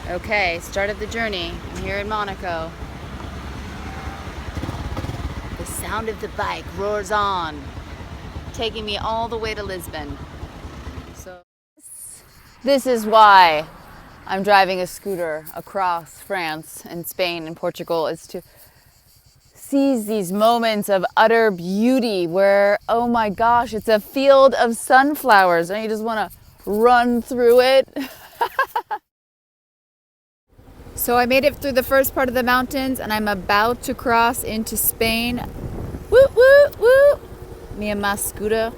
Okay, start of the journey. I'm here in Monaco. The sound of the bike roars on, taking me all the way to Lisbon. So this is why I'm driving a scooter across France and Spain and Portugal, is to seize these moments of utter beauty where, oh my gosh, it's a field of sunflowers and you just want to run through it. So I made it through the first part of the mountains and I'm about to cross into Spain. Woo, woo, woo! Me and my scooter.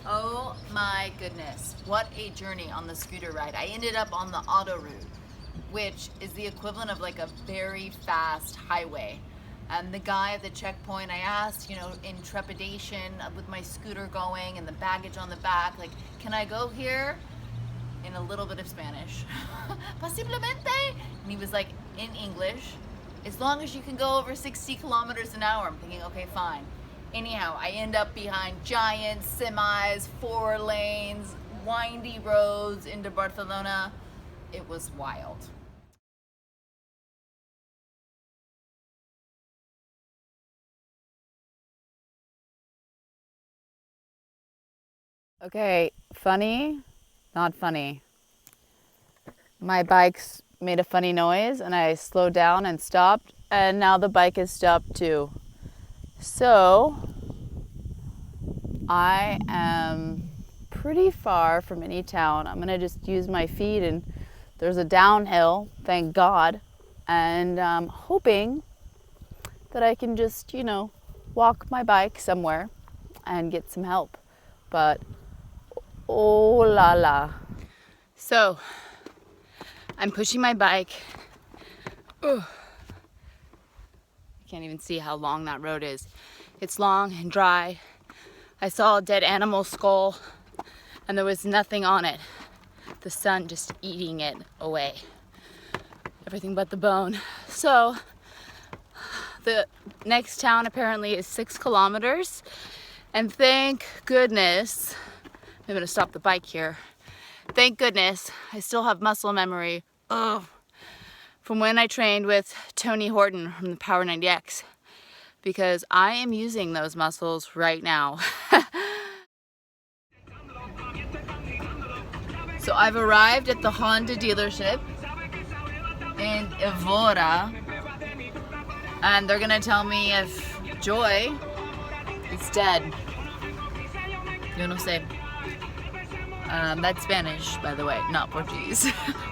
Oh my goodness, what a journey on the scooter ride. I ended up on the auto route, which is the equivalent of like a very fast highway. And the guy at the checkpoint, I asked, in trepidation with my scooter going and the baggage on the back, like, can I go here? In a little bit of Spanish. Posiblemente? And he was like, in English, as long as you can go over 60 kilometers an hour. I'm thinking, okay, fine. Anyhow, I end up behind giant semis, 4 lanes, windy roads into Barcelona. It was wild. Okay, funny, not funny. My bike's made a funny noise and I slowed down and stopped, and now the bike is stopped too. So I am pretty far from any town. I'm gonna just use my feet, and there's a downhill, thank God, and I'm hoping that I can just, walk my bike somewhere and get some help. But oh la la. So I'm pushing my bike. Ugh. I can't even see how long that road is. It's long and dry. I saw a dead animal skull and there was nothing on it. The sun just eating it away. Everything but the bone. So the next town apparently is 6 kilometers. And thank goodness, I'm gonna stop the bike here. Thank goodness I still have muscle memory. From when I trained with Tony Horton from the Power 90X, because I am using those muscles right now. So I've arrived at the Honda dealership in Évora, and they're gonna tell me if Joy is dead. Yo no sé. That's Spanish, by the way, not Portuguese.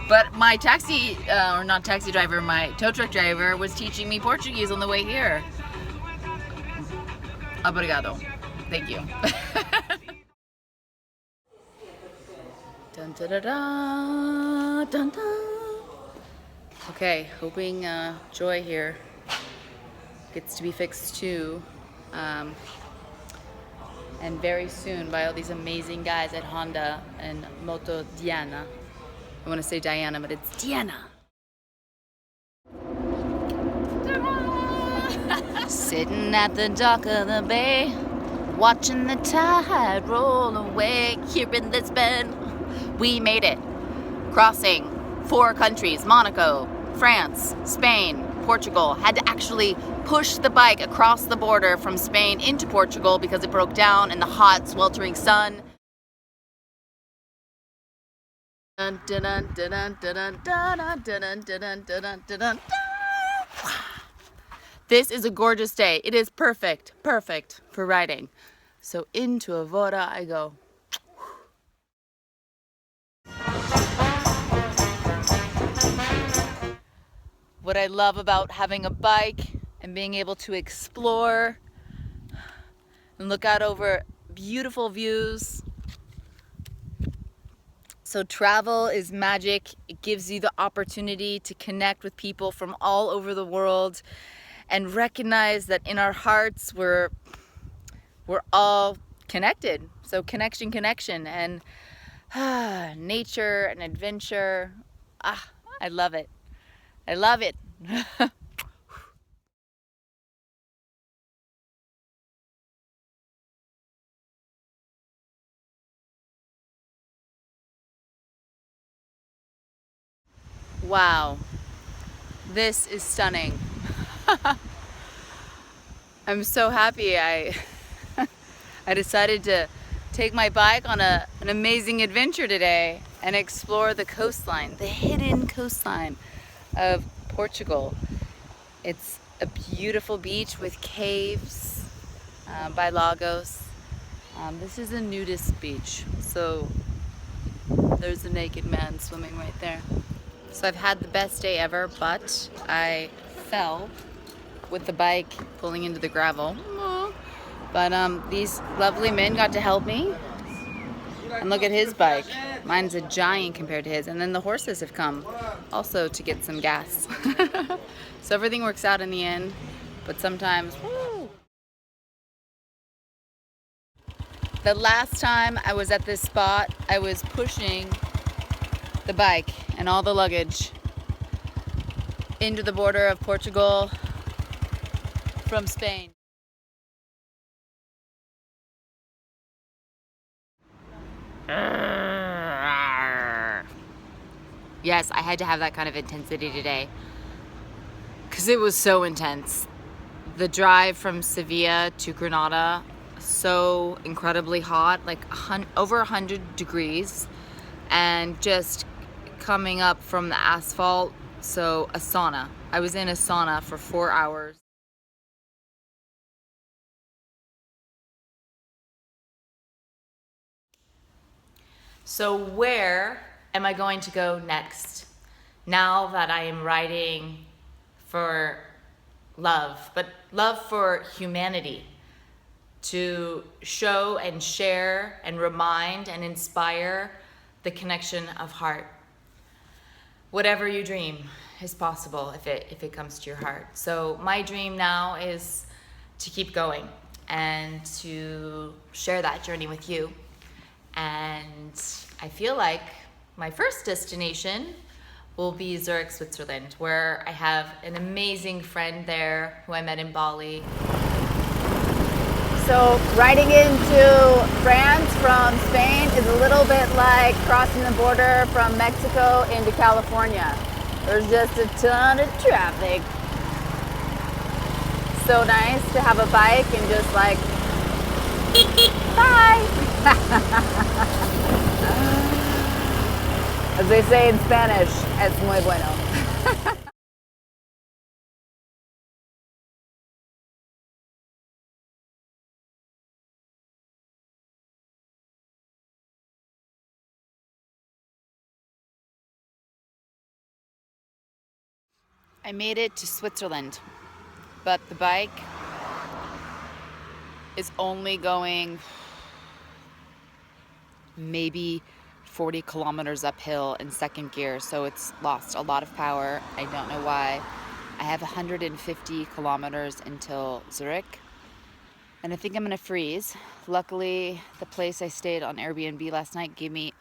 But my taxi, or not taxi driver, my tow truck driver was teaching me Portuguese on the way here. Obrigado. Thank you. Dun, da, da, da, dun, dun. Okay, hoping Joy here gets to be fixed too. And very soon by all these amazing guys at Honda and Motodiana. I want to say Diana, but it's Diana. Sitting at the dock of the bay, watching the tide roll away. Here in Lisbon, we made it. Crossing 4 countries, Monaco, France, Spain, Portugal. Had to actually push the bike across the border from Spain into Portugal because it broke down in the hot, sweltering sun. This is a gorgeous day. It is perfect for riding. So into Évora I go. What I love about having a bike and being able to explore and look out over beautiful views. So travel is magic. It gives you the opportunity to connect with people from all over the world and recognize that in our hearts we're all connected. So connection and nature and adventure. I love it. I love it. Wow, this is stunning. I'm so happy I decided to take my bike on an amazing adventure today and explore the coastline, the hidden coastline of Portugal. It's a beautiful beach with caves by Lagos. This is a nudist beach, so there's a naked man swimming right there. So I've had the best day ever, but I fell with the bike pulling into the gravel. But these lovely men got to help me. And look at his bike. Mine's a giant compared to his. And then the horses have come also to get some gas. So everything works out in the end, but sometimes, woo. The last time I was at this spot, I was pushing the bike and all the luggage into the border of Portugal from Spain. Yes, I had to have that kind of intensity today because it was so intense. The drive from Sevilla to Granada, so incredibly hot, like over 100 degrees, and just coming up from the asphalt, so a sauna. I was in a sauna for 4 hours. So where am I going to go next? Now that I am writing for love, but love for humanity, to show and share and remind and inspire the connection of heart. Whatever you dream is possible if it comes to your heart. So my dream now is to keep going and to share that journey with you. And I feel like my first destination will be Zurich, Switzerland, where I have an amazing friend there who I met in Bali. So riding into France from Spain is a little bit like crossing the border from Mexico into California. There's just a ton of traffic. So nice to have a bike and just like, bye! As they say in Spanish, es muy bueno. I made it to Switzerland, but the bike is only going maybe 40 kilometers uphill in second gear, so it's lost a lot of power. I don't know why. I have 150 kilometers until Zurich, and I think I'm gonna freeze. Luckily, the place I stayed on Airbnb last night gave me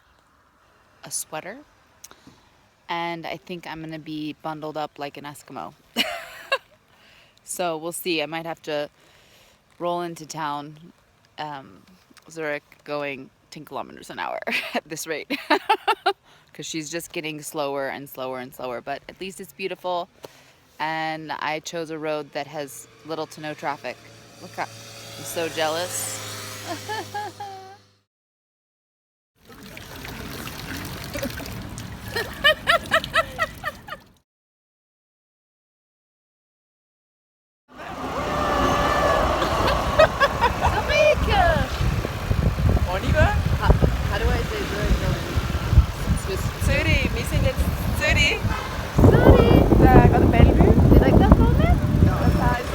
a sweater, and I think I'm gonna be bundled up like an Eskimo. So we'll see. I might have to roll into town, Zurich, going 10 kilometers an hour at this rate, because she's just getting slower and slower and slower. But at least it's beautiful, and I chose a road that has little to no traffic. Look up, I'm so jealous. How do I say Zurich? Zürich, wir sind jetzt in Zürich. Zurich! Gerade Bellevue. Do you like that moment? Das heisst,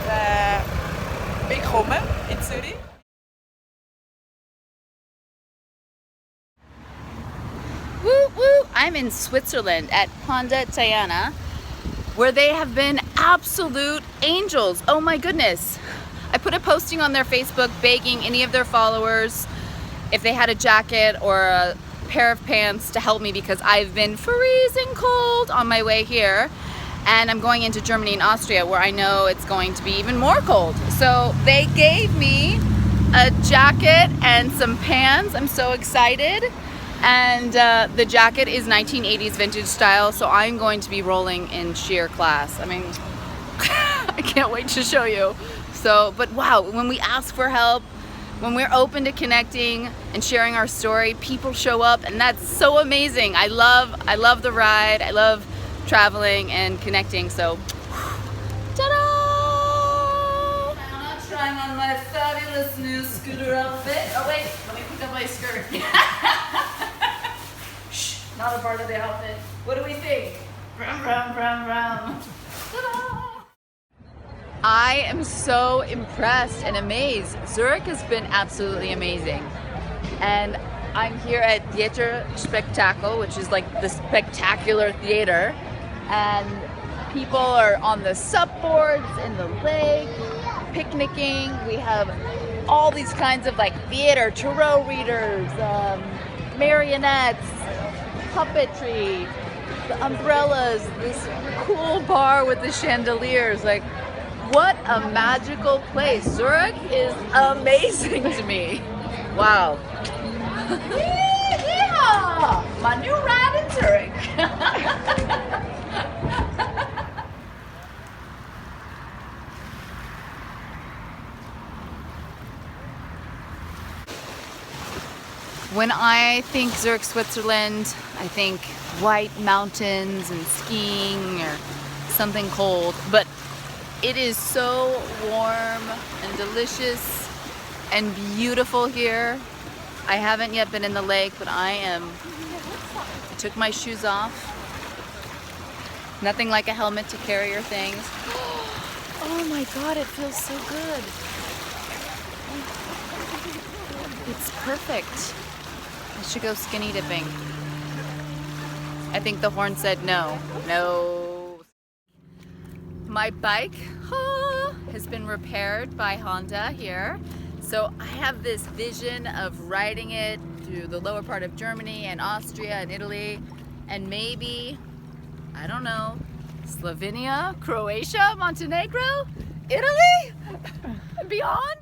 willkommen in Zürich. Woo woo! I'm in Switzerland at Honda Innova, where they have been absolute angels. Oh my goodness. I put a posting on their Facebook begging any of their followers if they had a jacket or a pair of pants to help me, because I've been freezing cold on my way here, and I'm going into Germany and Austria where I know it's going to be even more cold. So they gave me a jacket and some pants. I'm so excited. And the jacket is 1980s vintage style, so I'm going to be rolling in sheer class. I mean, I can't wait to show you. So, but wow, when we ask for help, when we're open to connecting and sharing our story, people show up, and that's so amazing. I love the ride. I love traveling and connecting. So, ta-da! I'm not trying on my fabulous new scooter outfit. Oh wait, let me pick up my skirt. Shh, not a part of the outfit. What do we think? Vroom, vroom, vroom, vroom. Ta-da! I am so impressed and amazed. Zurich has been absolutely amazing. And I'm here at Theater Spektakel, which is like the spectacular theater. And people are on the supboards in the lake, picnicking. We have all these kinds of like theater, tarot readers, marionettes, puppetry, the umbrellas, this cool bar with the chandeliers. Like, what a magical place. Zurich is amazing to me. Wow. Yeah, my new ride in Zurich. When I think Zurich, Switzerland, I think white mountains and skiing or something cold, but it is so warm and delicious and beautiful here. I haven't yet been in the lake, but I took my shoes off. Nothing like a helmet to carry your things. Oh my God, it feels so good. It's perfect. I should go skinny dipping. I think the horn said no. No. My bike has been repaired by Honda here. So I have this vision of riding it through the lower part of Germany and Austria and Italy, and maybe, I don't know, Slovenia, Croatia, Montenegro, Italy, and beyond.